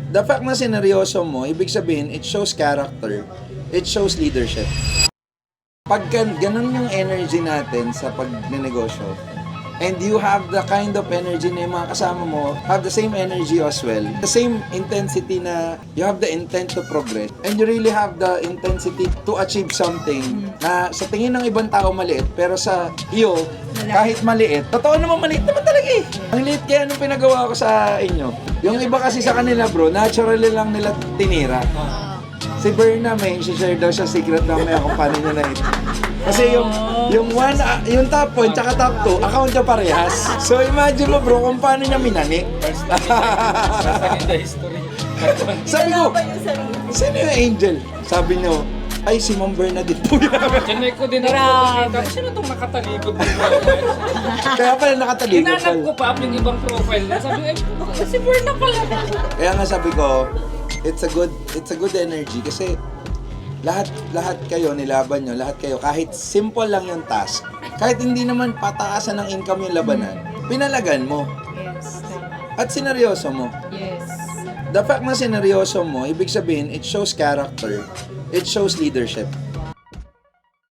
The fact na sineryoso mo, ibig sabihin, it shows character, it shows leadership. Pag ganun yung energy natin sa pagnenegosyo, and you have the kind of energy na yung mga kasama mo, have the same energy as well, the same intensity na you have the intent to progress, and you really have the intensity to achieve something na sa tingin ng ibang tao maliit, pero sa iyo, kahit maliit, totoo naman maliit naman talaga eh. Ang liit kaya nung pinagawa ko sa inyo. Yung iba kasi sa kanila bro, naturally lang nila tinira. Si Berna may share daw siya secret mamaya kung paano niya na ito. Kasi yung top 1 tsaka top 2, account niya parehas. So imagine mo bro kung paano niya minani. Sabi ko, sino yung angel? Sabi niyo, ay si Ma'am Bernadette po yan. Chinay ko din ako nakita. Sino itong nakatalikod mo? Kaya pala nakatalikod. Hinanap ko pa yung ibang profile. Sabi ko, si Berna pala. Kaya nga sabi ko, it's a good energy kasi lahat kayo nilaban nyo, lahat kayo kahit simple lang yung task, kahit hindi naman pataasan ng income yung labanan, pinalagan mo. Yes. At sineryoso mo. Yes. The fact na sineryoso mo, ibig sabihin, it shows character, it shows leadership.